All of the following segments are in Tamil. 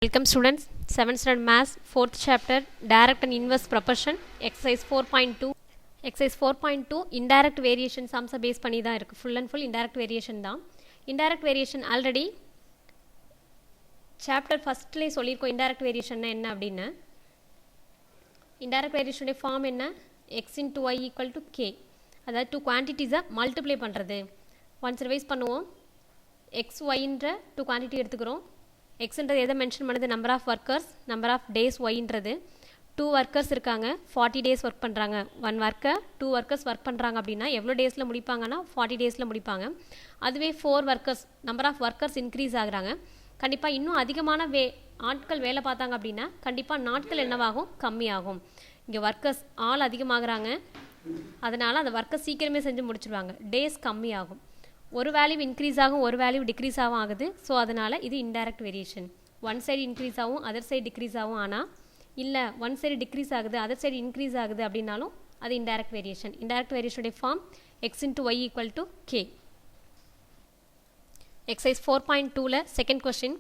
Welcome students, 7th standard Maths, 4th chapter, Direct and Inverse Proportion, Exercise 4.2. Exercise 4.2, Indirect Variation sums base பண்ணி தான் இருக்கு. Full and full Indirect Variation தான். Indirect Variation already chapter firstலே சொல்லியிருக்கோம். Indirect Variation என்ன அப்படின்னு. Indirect Variation form என்ன? X into Y equal to K. அதாவது two quantities multiply பண்ணுறது. Once revise பண்ணுவோம். X, Y என்ற two quantity எடுத்துக்கிறோம். X என்றது எதை மென்ஷன் பண்ணுது? Number of workers, number of days ஒய்ன்றது. 2 ஒர்க்கர்ஸ் இருக்காங்க, 40 டேஸ் ஒர்க் பண்ணுறாங்க. 1 ஒர்க்கர் 2 ஒர்க்கர்ஸ் ஒர்க் பண்ணுறாங்க அப்படின்னா எவ்வளோ டேஸில் முடிப்பாங்கன்னா 40 டேஸில் முடிப்பாங்க. அதுவே 4 workers, number of workers increase ஆகுறாங்க. கண்டிப்பாக இன்னும் அதிகமான ஆட்கள் வேலை பார்த்தாங்க அப்படின்னா கண்டிப்பாக நாட்கள் என்னவாகும்? கம்மியாகும். இங்கே ஒர்க்கர்ஸ் ஆள் அதிகமாகறாங்க, அதனால் அந்த ஒர்க்கர்ஸ் சீக்கிரமே செஞ்சு முடிச்சிருவாங்க, டேஸ் கம்மியாகும். ஒரு வேல்யூ இன்க்ரீஸ் ஆகும், ஒரு வேல்யூ டிக்ரீஸ் ஆகும் ஆகுது. ஸோ அதனால் இது indirect variation. One side increase ஆகும், அதர் சைடு டிக்ரீஸ் ஆகும். ஆனால் இல்லை ஒன் சைடு டிக்ரீஸ் ஆகுது, அதர் சைடு இன்க்ரீஸ் ஆகுது அப்படின்னாலும் அது இன்டைரக்ட் வேரியேஷன். இன்டைரக்ட் வேரியேஷனுடைய form x into y equal to k. Exercise 4.2ல second question,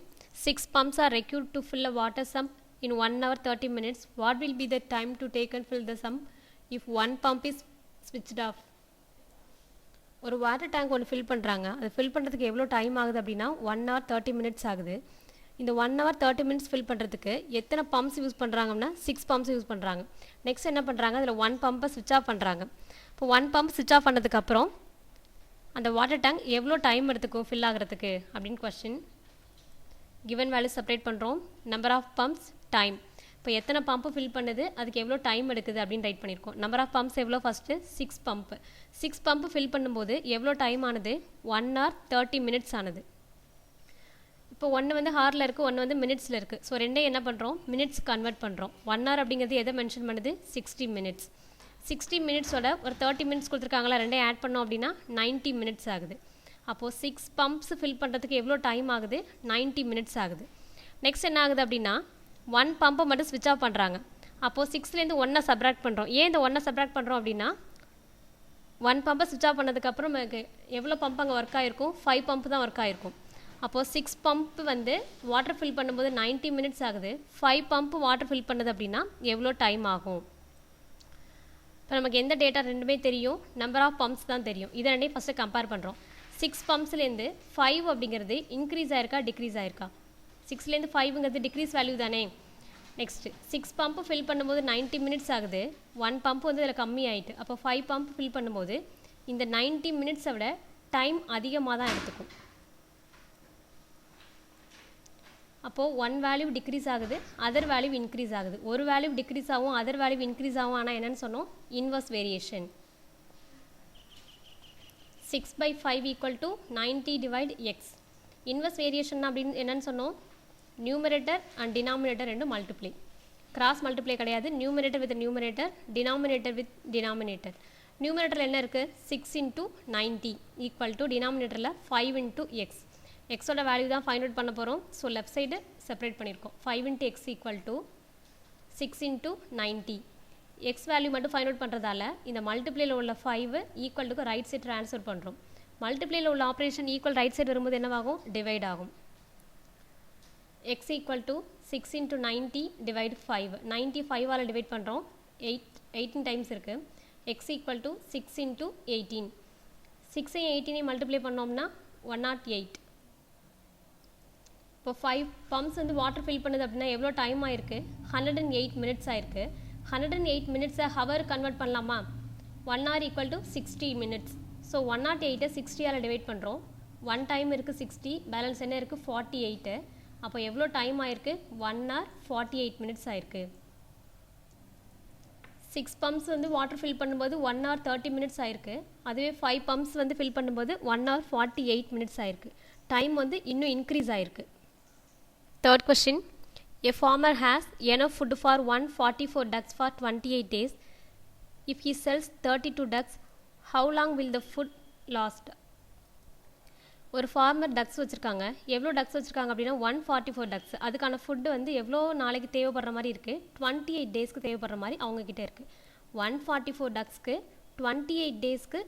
6 pumps are required to fill a water sump in 1 hour 30 minutes. What will be the time to take and fill the sump if one pump is switched off? ஒரு வாட்டர் டேங்க் ஒன்று ஃபில் பண்ணுறாங்க. அது ஃபில் பண்ணுறதுக்கு எவ்வளோ டைம் ஆகுது அப்படின்னா 1 hour 30 minutes ஆகுது. இந்த 1 hour 30 minutes ஃபில் பண்ணுறதுக்கு எத்தனை பம்ப்ஸ் யூஸ் பண்ணுறாங்கன்னா 6 பம்ப்ஸ் யூஸ் பண்ணுறாங்க. நெக்ஸ்ட் என்ன பண்ணுறாங்க, அதில் 1 பம்பை ஸ்விட்ச் ஆஃப் பண்ணுறாங்க. இப்போ 1 பம்ப் ஸ்விட்ச் ஆஃப் பண்ணதுக்கப்புறம் அந்த வாட்டர் டேங்க் எவ்வளோ டைம் எடுத்துக்கும் ஃபில் ஆகிறதுக்கு அப்படின்னு கொஸ்டின். கிவன் வேல்யூ செப்பரேட் பண்ணுறோம். Number of pumps, time. இப்போ எத்தனை பம்பு ஃபில் பண்ணுது, அதுக்கு எவ்வளோ டைம் எடுக்குது அப்படின்னு ரைட் பண்ணியிருக்கோம். நம்பர் ஆஃப் பம்ப்ஸ் எவ்வளோ? First 6 pump. 6 பம்பு ஃபில் பண்ணும்போது எவ்வளோ டைம் ஆனது? 1 hour 30 minutes ஆனது. இப்போ ஒன்று வந்து ஹாரில் இருக்குது, ஒன்று வந்து மினிட்ஸில் இருக்குது. ஸோ ரெண்டையும் என்ன பண்ணுறோம்? மினிட்ஸ் கன்வெர்ட் பண்ணுறோம். 1 hour அப்படிங்கிறது எதை மென்ஷன் பண்ணுது? 60 minutes. 60 minutesோட ஒரு 30 minutes கொடுத்துருக்காங்களா, ரெண்டையும் ஆட் பண்ணோம் அப்படின்னா 90 minutes ஆகுது. அப்போது 6 பம்ப்ஸ் ஃபில் பண்ணுறதுக்கு எவ்வளோ டைம் ஆகுது? 90 minutes ஆகுது. நெக்ஸ்ட் என்ன ஆகுது அப்படின்னா 1 பம்பை மட்டும் ஸ்விட்ச் ஆஃப் பண்ணுறாங்க. அப்போது 6லேருந்து 1 சப்ராக்ட் பண்ணுறோம். ஏன் இந்த 1 சப்ராக்ட் பண்ணுறோம் அப்படின்னா 1 பம்பை ஸ்விட்ச் ஆஃப் பண்ணதுக்கப்புறம் எவ்வளோ பம்ப் அங்கே ஒர்க் ஆகிருக்கும்? 5 பம்ப் தான் ஒர்க் ஆகிருக்கும். அப்போது 6 பம்ப் வந்து வாட்டர் ஃபில் பண்ணும்போது 90 minutes ஆகுது. 5 பம்ப் வாட்டர் ஃபில் பண்ணுது அப்படின்னா எவ்வளோ டைம் ஆகும்? இப்போ நமக்கு எந்த டேட்டா ரெண்டுமே தெரியும், நம்பர் ஆஃப் பம்ப்ஸ் தான் தெரியும். இதை ரெண்டையும் ஃபஸ்ட்டு கம்பேர் பண்ணுறோம். 6 பம்ப்ஸ்லேருந்து 5 அப்படிங்கிறது இன்க்ரீஸ் ஆயிருக்கா, டிக்ரீஸ் ஆயிருக்கா? 6லேருந்து 5ங்கிறது டிக்ரீஸ் வேல்யூ தானே. நெக்ஸ்ட்டு 6 பம்பு ஃபில் பண்ணும்போது 90 minutes ஆகுது. 1 பம்ப் வந்து இதில் கம்மி ஆகிட்டு. அப்போ 5 பம்ப் ஃபில் பண்ணும்போது இந்த 90 minutes விட டைம் அதிகமாக தான் எடுத்துக்கும். அப்போது 1 வேல்யூ டிக்ரீஸ் ஆகுது, அதர் வேல்யூ இன்க்ரீஸ் ஆகுது. ஒரு வேல்யூ டிக்ரீஸ் ஆகும், அதர் வேல்யூ இன்க்ரீஸ் ஆகும். ஆனால் என்னென்னு சொன்னோம்? Inverse variation. 6/5 equal to 90 divide x. Inverse variation அப்படின்னு என்னென்னு சொன்னோம்? நியூமரேட்டர் அண்ட் டினாமினேட்டர் ரெண்டும் மல்டிப்ளை. கிராஸ் மல்டிப்ளை கிடையாது. Numerator with numerator, denominator with denominator. நியூமரேட்டரில் என்ன இருக்குது? 6 into 90 ஈக்குவல் டு டினாமினேட்டரில் 5 into எக்ஸ். எக்ஸோட வேல்யூ தான் ஃபைண்ட் அவுட் பண்ண போகிறோம். ஸோ லெஃப்ட் சைடு செப்பரேட் பண்ணியிருக்கோம். 5 into X equal to 6 into 90. X value மட்டும் ஃபைண்ட் அவுட் பண்ணுறதால இந்த மல்டிப்ளையில் உள்ள 5 ஈக்குவல் டுக்கு ரைட் சைடு ட்ரான்ஸ்ஃபர் பண்ணுறோம். மல்டிப்ளையில் உள்ள ஆப்ரேஷன் ஈக்குவல் ரைட் சைடு வரும்போது என்னவாகும்? டிவைட் ஆகும். x equal to 6 into 90 divide 5. 90 5ஆல் divide பண்ணுறோம். 18 டைம்ஸ் இருக்குது. x equal to 6 into 18. 6ஐயும் 18ஐயும் multiply பண்ணோம்னா 108. இப்போ 5 பம்ப்ஸ் வந்து வாட்டர் ஃபில் பண்ணுது அப்படின்னா எவ்வளோ டைம் ஆயிருக்கு? 108 minutes ஆயிருக்கு. 108 minutes-ஐ ஹவர் கன்வெர்ட் பண்ணலாமா? 1 hour equal to 60 minutes. So 108ஐ 60ஆல் டிவைட் பண்ணுறோம். 1 டைம் இருக்குது 60, பேலன்ஸ் என்ன இருக்குது? 48. அப்போ எவ்வளோ டைம் ஆயிருக்கு? 1 hour 48 minutes ஆயிருக்கு. 6 பம்ப்ஸ் வந்து வாட்டர் ஃபில் பண்ணும்போது 1 hour 30 minutes ஆயிருக்கு. அதுவே 5 பம்ப்ஸ் வந்து ஃபில் பண்ணும்போது 1 hour 48 minutes ஆயிருக்கு. டைம் வந்து இன்னும் இன்க்ரீஸ் ஆயிருக்கு. Third question, a farmer has enough food for 144 ducks for 28 days. If he sells 32 ducks, how long will the food last? ஒரு ஃபார்மர் டக்ஸ் வச்சுருக்காங்க. எவ்வளோ டக்ஸ் வச்சுருக்காங்க அப்படின்னா 144 டக்ஸ். அதுக்கான ஃபுட்டு வந்து எவ்வளோ நாளைக்கு தேவைப்படுற மாதிரி இருக்குது? 28 டேஸ்க்கு தேவைப்படுற மாதிரி அவங்கக்கிட்ட இருக்குது. 144 டக்ஸ்க்கு 28 டேஸ்க்கு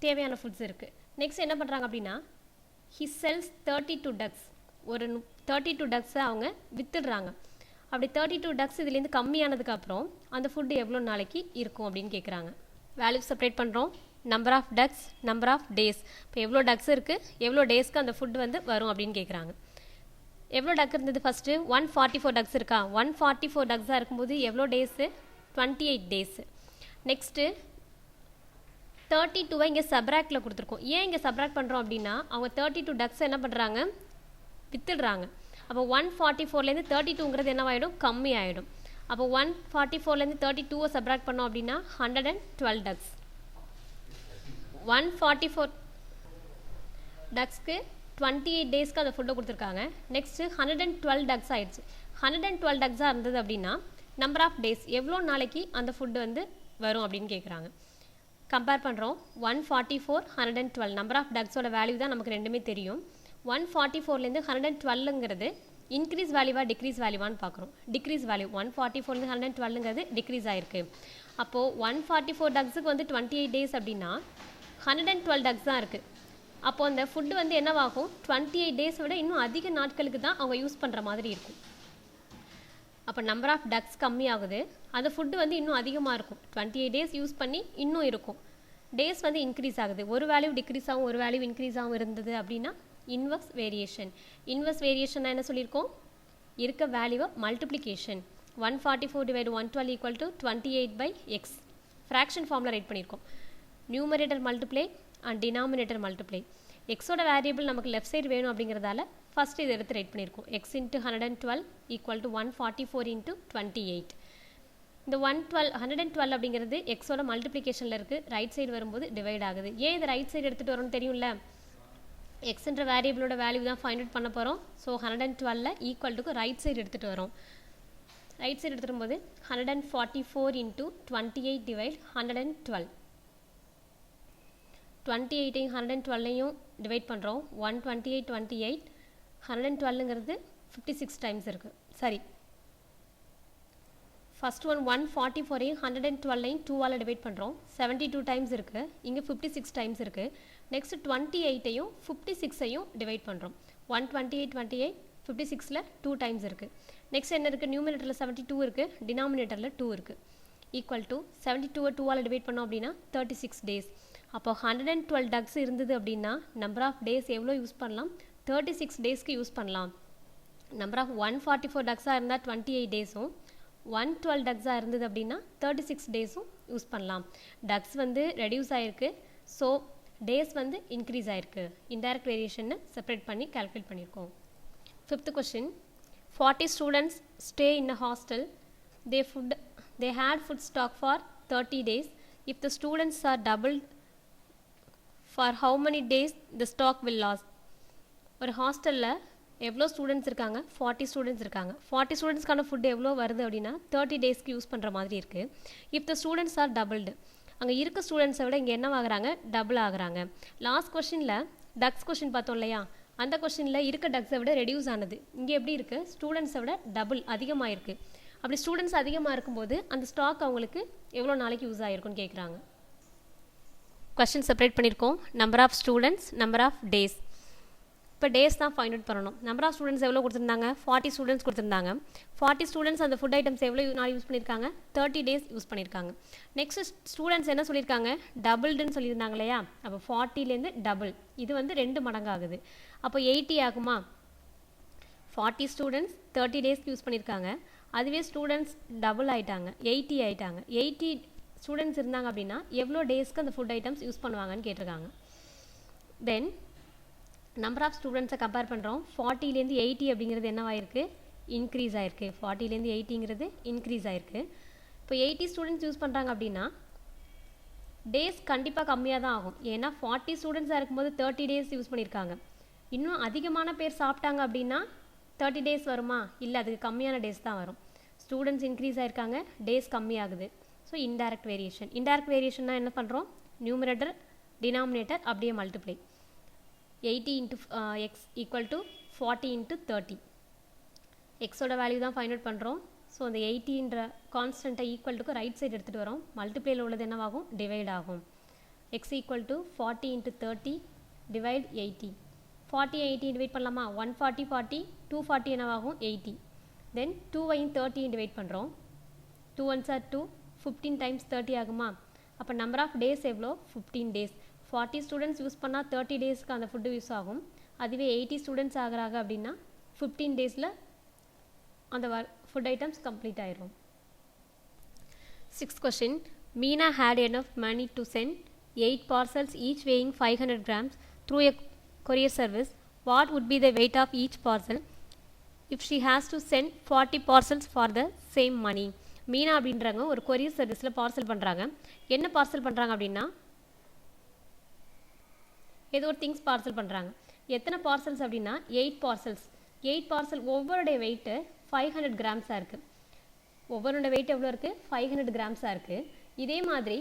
தேவையான ஃபுட்ஸ் இருக்குது. நெக்ஸ்ட் என்ன பண்ணுறாங்க அப்படின்னா he sells 32 ducks. ஒரு 32 டக்ஸை அவங்க வித்துடுறாங்க. அப்படி 32 டக்ஸ் இதுலேருந்து கம்மியானதுக்கப்புறம் அந்த ஃபுட்டு எவ்வளோ நாளைக்கு இருக்கும் அப்படின்னு கேட்குறாங்க. வேல்யூ செப்பரேட் பண்ணுறோம். Number of ducks, number of days. இப்போ எவ்வளோ டக்ஸ் இருக்குது, எவ்வளோ டேஸ்க்கு அந்த ஃபுட்டு வந்து வரும் அப்படின்னு கேட்குறாங்க. எவ்வளோ டக் இருந்தது ஃபஸ்ட்டு? 144 டக்ஸ் இருக்கா? 144 டக்ஸாக இருக்கும்போது எவ்வளோ டேஸு? 28 டேஸு. நெக்ஸ்ட்டு 32 இங்கே சப்ராக்டில் கொடுத்துருக்கோம். ஏன் இங்கே சப்ராக்ட் பண்ணுறோம் அப்படின்னா அவங்க 32 டக்ஸ் என்ன பண்ணுறாங்க, வித்துடுறாங்க. அப்போ 144லேருந்து 32ங்கிறது என்னவாயிடும், கம்மி ஆகிடும். அப்போ 144லேருந்து 32 சப்ராக்ட் பண்ணோம் அப்படின்னா 112 டக்ஸ். 144 டக்ஸ்க்கு 28 டேஸ்க்கு அந்த ஃபுட்டை கொடுத்துருக்காங்க. நெக்ஸ்ட்டு 112 டக்ஸ் ஆகிடுச்சு. 112 டக்ஸாக இருந்தது அப்படின்னா நம்பர் ஆஃப் டேஸ், எவ்வளோ நாளைக்கு அந்த ஃபுட்டு வந்து வரும் அப்படின்னு கேட்குறாங்க. கம்பேர் பண்ணுறோம். 144, 112 நம்பர் ஆஃப் டக்ஸோட வேல்யூ தான் நமக்கு ரெண்டுமே தெரியும். 144லேருந்து 112ங்கிறது இன்க்ரீஸ் வேல்யூவா டிக்ரீஸ் வேல்யூவான்னு பார்க்குறோம். Decrease value. 144லேருந்து 112ங்கிறது டிக்ரீஸ் ஆகிருக்கு. அப்போது 144 டக்ஸுக்கு வந்து 28 டேஸ் அப்படின்னா 112 டக்ஸ் தான் இருக்குது. அப்போது அந்த ஃபுட்டு வந்து என்னவாகும், 28 டேஸை விட இன்னும் அதிக நாட்களுக்கு தான் அவங்க யூஸ் பண்ணுற மாதிரி இருக்கும். அப்போ நம்பர் ஆஃப் டக்ஸ் கம்மி ஆகுது, அந்த ஃபுட்டு வந்து இன்னும் அதிகமாக இருக்கும். 28 டேஸ் யூஸ் பண்ணி இன்னும் இருக்கும். டேஸ் வந்து இன்க்ரீஸ் ஆகுது. ஒரு வேல்யூ டிக்ரீஸ் ஆகும், ஒரு வேல்யூ இன்க்ரீஸ் ஆகும் இருந்தது அப்படின்னா இன்வர்ஸ் வேரியேஷன். இன்வர்ஸ் வேரியேஷன் என்ன சொல்லியிருக்கோம், இருக்க வேல்யூவை மல்டிப்ளிகேஷன். 144 / 112 = 28/x. ஃப்ராக்ஷன் ஃபார்மில் ரைட் பண்ணியிருக்கோம். Numerator multiply and denominator multiply. எக்ஸோட வேரியபிள் நமக்கு லெஃப்ட் சைடு வேணும் அப்படிங்கிறதால ஃபஸ்ட்டு இதை எடுத்து ரைட் பண்ணியிருக்கோம். x × 112 = 144 × 28. இந்த 112 அப்படிங்கிறது எக்ஸோட மல்டிப்ளிகேஷனில் இருக்குது. ரைட் சைடு வரும்போது டிவைட் ஆகுது. ஏன் இதை ரைட் சைடு எடுத்துகிட்டு வரோம்னு தெரியும்ல, எக்ஸ்ன்ற வேரியபிளோட வேல்யூ தான் ஃபைண்ட் அவுட் பண்ண போகிறோம். ஸோ 112 ஈக்குவல்ட்டுக்கு ரைட் சைடு எடுத்துகிட்டு வரோம். ரைட் சைடு எடுத்துகிட்டு வரும்போது 144 × 28 / 112. 28ஐயும் 112ஐயும் டிவைட் பண்ணுறோம். 128 28 112ங்கிறது 56 டைம்ஸ் இருக்குது. சரி, ஃபஸ்ட் ஒன் 144ஐயும் 112ஐயும் 2ஆல் டிவைட் பண்ணுறோம். 72 டைம்ஸ் இருக்குது. இங்கே 56 டைம்ஸ் இருக்குது. நெக்ஸ்ட் 28ஐயும் 56ஐயும் டிவைட் பண்ணுறோம். 128 28 56ல் 2 டைம்ஸ் இருக்குது. நெக்ஸ்ட் என்ன இருக்குது, நியூமினேட்டரில் 72 இருக்குது, டினாமினேட்டரில் 2 இருக்குது. ஈக்குவல் டு 72வை 2ஆல் டிவைட் பண்ணோம் அப்படின்னா 36 டேஸ். அப்போ 112 டக்ஸ் இருந்தது அப்படின்னா நம்பர் ஆஃப் டேஸ் எவ்வளோ யூஸ் பண்ணலாம், 36 டேஸ்க்கு யூஸ் பண்ணலாம். நம்பர் ஆஃப் 144 டக்ஸாக இருந்தால் 28 டேஸும், 112 டக்ஸாக இருந்தது அப்படின்னா 36 டேஸும் யூஸ் பண்ணலாம். டக்ஸ் வந்து ரெடியூஸ் ஆகிருக்கு, ஸோ டேஸ் வந்து இன்க்ரீஸ் ஆகிருக்கு. இன்டைரக்ட் வேரியேஷனை செப்பரேட் பண்ணி கால்குலேட் பண்ணியிருக்கோம். 5th question. 40 students stay in a hostel. They had food stock for 30 days. If the students are doubled, for how many days the stock will last? ஒரு ஹாஸ்டலில் எவ்வளோ ஸ்டூடெண்ட்ஸ் இருக்காங்க, 40 ஸ்டூடெண்ட்ஸ் இருக்காங்க. 40 ஸ்டூடெண்ட்ஸ்க்கான ஃபுட் எவ்வளோ வருது அப்படின்னா 30 டேஸ்க்கு யூஸ் பண்ணுற மாதிரி இருக்குது. If the students are doubled, அங்கே இருக்க ஸ்டூடெண்ட்ஸை விட இங்கே என்ன ஆகுறாங்க, டபுள் ஆகுறாங்க. லாஸ்ட் கொஷினில் டக்ஸ் கொஷின் பார்த்தோம் இல்லையா, அந்த கொஷினில் இருக்க டக்ஸை விட ரெடியூஸ் ஆனது. இங்கே எப்படி இருக்குது, ஸ்டூடெண்ட்ஸை விட டபுள் அதிகமாக இருக்குது. அப்படி ஸ்டூடெண்ட்ஸ் அதிகமாக இருக்கும்போது அந்த ஸ்டாக் அவங்களுக்கு எவ்வளோ நாளைக்கு யூஸ் ஆகிருக்குன்னு கேட்குறாங்க. கொஷின் செப்பரேட் பண்ணியிருக்கோம். Number of students, number of days. இப்போ டேஸ் தான் ஃபைண்ட் அவுட் பண்ணணும். நம்பர் ஆஃப் ஸ்டூடெண்ட்ஸ் எவ்வளோ கொடுத்துருந்தாங்க, 40 ஸ்டூடெண்ட்ஸ் கொடுத்துருந்தாங்க. 40 ஸ்டூடெண்ட்ஸ் அந்த ஃபுட் ஐட்டம்ஸ் எவ்வளோ நாள் யூஸ் பண்ணியிருக்காங்க, 30 டேஸ் யூஸ் பண்ணியிருக்காங்க. நெக்ஸ்ட் ஸ்டூடெண்ட்ஸ் என்ன சொல்லியிருக்காங்க, டபுள்டுன்னு சொல்லியிருந்தாங்க இல்லையா. அப்போ 40லேருந்து டபுள், இது வந்து 2 மடங்கு ஆகுது. அப்போ 80 ஆகுமா. 40 ஸ்டூடெண்ட்ஸ் 30 டேஸ்க்கு யூஸ் பண்ணியிருக்காங்க, அதுவே ஸ்டூடெண்ட்ஸ் டபுள் ஆகிட்டாங்க, 80 ஆகிட்டாங்க. 80 ஸ்டூடெண்ட்ஸ் இருந்தாங்க அப்படின்னா எவ்வளோ டேஸ்க்கு அந்த ஃபுட் ஐட்டம்ஸ் யூஸ் பண்ணுவாங்கன்னு கேட்டிருக்காங்க. தென் நம்பர் ஆஃப் ஸ்டூடெண்ட்ஸை கம்பேர் பண்ணுறோம். 40லேருந்து 80 அப்படிங்கிறது என்னவாயிருக்கு, இன்க்ரீஸ் ஆகிருக்கு. 40லேருந்து 80ங்கிறது இன்க்ரீஸ் ஆகிருக்கு. இப்போ 80 ஸ்டூடெண்ட்ஸ் யூஸ் பண்ணுறாங்க அப்படின்னா டேஸ் கண்டிப்பாக கம்மியாக தான் ஆகும். ஏன்னா 40 ஸ்டூடெண்ட்ஸாக இருக்கும்போது 30 டேஸ் யூஸ் பண்ணியிருக்காங்க. இன்னும் அதிகமான பேர் சாப்பிட்டாங்க அப்படின்னா 30 டேஸ் வருமா, இல்லை அதுக்கு கம்மியான டேஸ் தான் வரும். ஸ்டூடெண்ட்ஸ் இன்க்ரீஸ் ஆகிருக்காங்க, டேஸ் கம்மியாகுது. So indirect variation. இன்டைரக்ட் வேரியேஷன்னா என்ன பண்ணுறோம், நியூமரேட்டர் டினாமினேட்டர் அப்படியே மல்டிப்ளை. 80 × x = 40 × 30. எக்ஸோட வேல்யூ தான் ஃபைண்ட் அவுட் பண்ணுறோம். ஸோ அந்த 80ன்ற கான்ஸ்டண்ட்டை ஈக்குவல்ட்டுக்கு ரைட் சைடு எடுத்துகிட்டு வரோம். மல்டிப்ளையில் உள்ளது என்னவாகும், டிவைட் ஆகும். x = 40 × 30 / 80. 40 80 டிவைட் பண்ணலாமா? 140 40 240 என்னவாகும்? 80. தென் 2ஐயும் 30 டிவைட் பண்ணுறோம். 2 1s are 2, 15 டைம்ஸ் 30 ஆகுமா? அப்போ நம்பர் ஆஃப் டேஸ் எவ்வளோ? 15 டேஸ். 40 ஸ்டூடெண்ட்ஸ் யூஸ் பண்ணால் 30 டேஸ்க்கு அந்த ஃபுட்டு யூஸ் ஆகும். அதுவே 80 ஸ்டூடெண்ட்ஸ் ஆகிறாங்க அப்படின்னா 15 டேஸில் அந்த ஃபுட் ஐட்டம்ஸ் கம்ப்ளீட் ஆயிரும். 6th question. Meena had enough money to send 8 parcels each weighing 500 grams through a courier service. What would be the weight of each parcel if she has to send 40 parcels for the same money? Meena அப்படின்றாங்க ஒரு கொரியர் சர்வீஸில் பார்சல் பண்ணுறாங்க. என்ன பார்சல் பண்ணுறாங்க அப்படின்னா ஏதோ ஒரு திங்ஸ் பார்சல் பண்ணுறாங்க. எத்தனை பார்சல்ஸ் அப்படின்னா 8 பார்சல்ஸ். 8 பார்சல் ஒவ்வொருடைய வெயிட்டு 500 கிராம்ஸாக இருக்குது. ஒவ்வொருடைய வெயிட் எவ்வளோ இருக்குது? 500 கிராம்ஸாக இருக்குது. இதே மாதிரி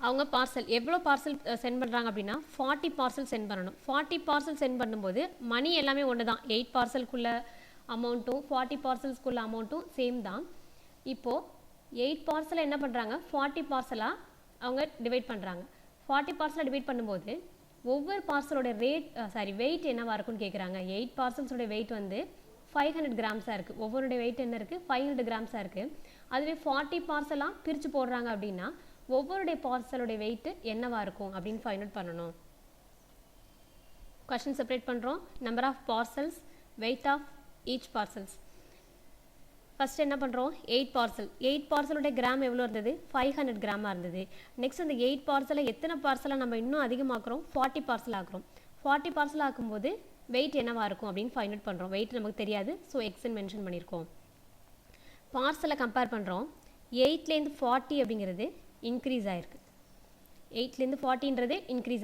அவங்க பார்சல் எவ்வளோ பார்சல் சென்ட் பண்ணுறாங்க அப்படின்னா 40 பார்சல் சென்ட் பண்ணணும். 40 பார்சல் சென்ட் பண்ணும்போது மணி எல்லாமே ஒன்று தான். 8 பார்சலுக்குள்ள அமௌண்ட்டும் 40 பார்சல்ஸ்க்குள்ள அமௌண்ட்டும் சேம் தான். இப்போது 8 பார்சலை என்ன பண்ணுறாங்க? 40 பார்சலாக அவங்க டிவைட் பண்ணுறாங்க. 40 பார்சலை டிவைட் பண்ணும்போது ஒவ்வொரு பார்சலோட வெயிட் என்னவாக இருக்குன்னு கேட்குறாங்க. 8 பார்சல்ஸோட வெயிட் வந்து 500 கிராம்ஸாக இருக்குது. ஒவ்வொருடைய வெயிட் என்ன இருக்குது? 500 கிராம்ஸாக இருக்குது. அதுவே 40 பார்சலாக பிரித்து போடுறாங்க அப்படின்னா ஒவ்வொருடைய பார்சலோடைய வெயிட் என்னவாக இருக்கும் அப்படின்னு ஃபைண்ட் அவுட் பண்ணணும். கொஸ்டின் செப்பரேட் பண்ணுறோம். Number of parcels, weight of each parcels. First என்ன பண்ணுறோம்? 8 பார்சல். 8 பார்சலோட கிராம் எவ்வளோ இருந்தது? 500 கிராமாக இருந்தது. நெக்ஸ்ட் அந்த 8 பார்சலை எத்தனை பார்சலை நம்ம இன்னும் அதிகமாக்குறோம்? 40 பார்சல் ஆக்குறோம். 40 பார்சல் ஆக்கும்போது வெயிட் என்னவாக இருக்கும் அப்படின்னு ஃபைண்ட் அவுட் பண்ணுறோம். வெயிட் நமக்கு தெரியாது, ஸோ எக்ஸ்ன்னு மென்ஷன் பண்ணியிருக்கோம். பார்சலை கம்பேர் பண்ணுறோம். 8லேருந்து 40 அப்படிங்கிறது இன்க்ரீஸ் ஆகிருக்கு. 8லேருந்து 40ன்றது இன்க்ரீஸ்.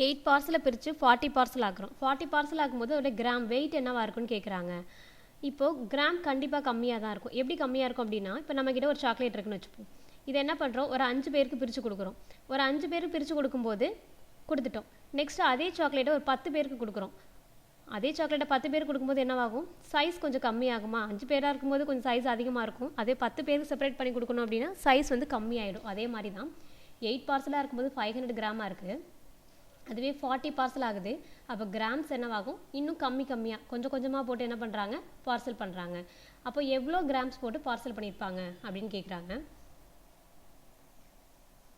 8 பார்சலை பிரித்து 40 பார்சல் ஆக்குறோம். 40 பார்சல் ஆக்கும்போது அதோட கிராம் வெயிட் என்னவாக இருக்குன்னு கேட்குறாங்க. இப்போது கிராம் கண்டிப்பாக கம்மியாக தான் இருக்கும். எப்படி கம்மியாக இருக்கும் அப்படின்னா, இப்போ நம்மக்கிட்ட ஒரு சாக்லேட் இருக்குன்னு வச்சுப்போம். இதை என்ன பண்ணுறோம்? ஒரு 5 பேருக்கு பிரித்து கொடுக்குறோம். ஒரு 5 பேருக்கு பிரித்து கொடுக்கும்போது கொடுத்துட்டோம். நெக்ஸ்ட்டு அதே சாக்லேட்டை ஒரு 10 பேருக்கு கொடுக்குறோம். அதே சாக்லேட்டை 10 பேருக்கு கொடுக்கும்போது என்னவாகும்? சைஸ் கொஞ்சம் கம்மியாகுமா? 5 பேராக இருக்கும்போது கொஞ்சம் சைஸ் அதிகமாக இருக்கும். அதே 10 பேருக்கு செப்பரேட் பண்ணி கொடுக்கணும் அப்படின்னா சைஸ் வந்து கம்மியாயிடும். அதே மாதிரி தான் 8 பார்சலாக இருக்கும்போது 500 கிராமாக இருக்குது. அதுவே 40 பார்சல் ஆகுது. அப்போ கிராம்ஸ் என்னவாகும்? இன்னும் கம்மியாக கொஞ்சம் கொஞ்சமாக போட்டு என்ன பண்ணுறாங்க? பார்சல் பண்ணுறாங்க. அப்போ எவ்வளோ கிராம்ஸ் போட்டு பார்சல் பண்ணியிருப்பாங்க அப்படின்னு கேட்குறாங்க.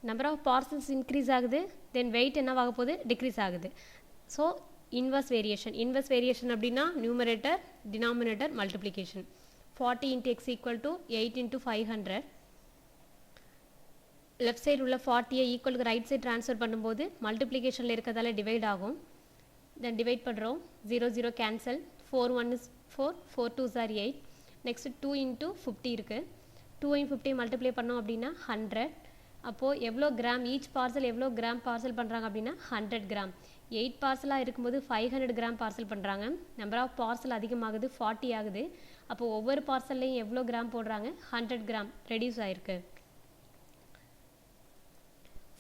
நம்பர் ஆஃப் பார்சல்ஸ் இன்க்ரீஸ் ஆகுது. தென் வெயிட் என்னவாக போகுது? டிக்ரீஸ் ஆகுது. ஸோ இன்வர்ஸ் வேரியேஷன் அப்படின்னா numerator denominator multiplication. 40 × x = 8 × 500. Left side உள்ள 40ஐ ஈக்குவலுக்கு ரைட் சைடு ட்ரான்ஸ்ஃபர் பண்ணும்போது மல்டிப்ளிகேஷனில் இருக்கிறதால டிவைட் ஆகும். தென் டிவைட் பண்ணுறோம். 0 0 cancel. 4 1 is 4, 4 2s are 8. Next 2 × 50 இருக்குது. 2 × 50 மல்டிப்ளை பண்ணோம் அப்படின்னா 100. அப்போது எவ்வளோ கிராம் ஈச் பார்சல் எவ்வளோ கிராம் பார்சல் பண்ணுறாங்க அப்படின்னா 100 கிராம். 8 பார்சலாக இருக்கும்போது 500 கிராம் பார்சல் பண்ணுறாங்க. நம்பர் ஆஃப் பார்சல் அதிகமாகுது, 40 ஆகுது. அப்போது ஒவ்வொரு பார்சல்லையும் எவ்வளோ கிராம் போடுறாங்க? 100 கிராம் ரெடியூஸ் ஆகிருக்கு.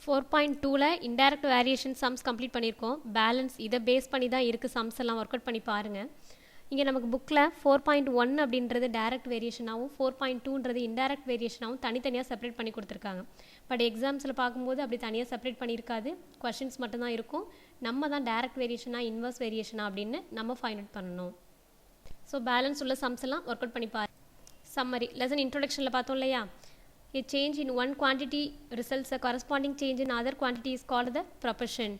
4.2ல இன்டைரக்ட் வேரியேஷன் சம்ஸ் கம்ப்ளீட் பண்ணியிருக்கோம். பேலன்ஸ் இதை பேஸ் பண்ணி தான் இருக்குது. சம்ஸ் எல்லாம் ஒர்க் அவுட் பண்ணி பாருங்கள். இங்கே நமக்கு புக்கில் 4.1 அப்படின்றது டைரக்ட் வேரியேஷனாகவும் 4.2ன்றது இன்டைரக்ட் வேரியேஷனாகவும் தனித்தனியாக செப்பரேட் பண்ணி கொடுத்துருக்காங்க. பட் எக்ஸாம்ஸில் பார்க்கும்போது அப்படி தனியாக செப்பரேட் பண்ணியிருக்காது. கொஷின்ஸ் மட்டும்தான் இருக்கும். நம்ம தான் டைரக்ட் வேரியேஷனா இன்வர்ஸ் வேரியேஷனா அப்படின்னு நம்ம ஃபைண்ட் அவுட் பண்ணணும். ஸோ பேலன்ஸ் உள்ள சம்ஸ் எல்லாம் ஒர்க் அவுட் பண்ணி பாரு. சம்மரி லெசன் இன்ட்ரோடக்ஷனில் பார்த்தோம் இல்லையா? A change in one quantity results a corresponding change in other quantity is called the proportion.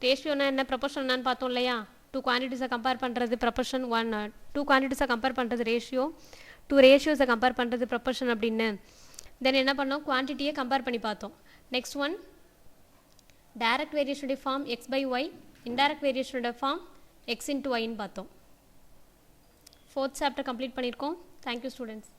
ரேஷியோனா என்ன, ப்ரொபோர்ஷன் என்னன்னு பார்த்தோம் இல்லையா? 2 குவான்டிட்டிஸை கம்பேர் பண்ணுறது ப்ரொபோர்ஷன் 1, 2 குவான்டிட்டிஸை கம்பேர் பண்ணுறது ரேஷியோ, 2 ரேஷியோஸை கம்பேர் பண்ணுறது ப்ரொபோர்ஷன் அப்படின்னு. தென் என்ன பண்ணோம்? குவான்டிட்டியை கம்பேர் பண்ணி பார்த்தோம். நெக்ஸ்ட் ஒன் டைரக்ட் வேரியேஷனுடைய ஃபார்ம் x/y, இன்டைரக்ட் வேரியேஷனுடைய ஃபார்ம் x × yன்னு பார்த்தோம். 4th சாப்டர் கம்ப்ளீட் பண்ணியிருக்கோம். Thank you students.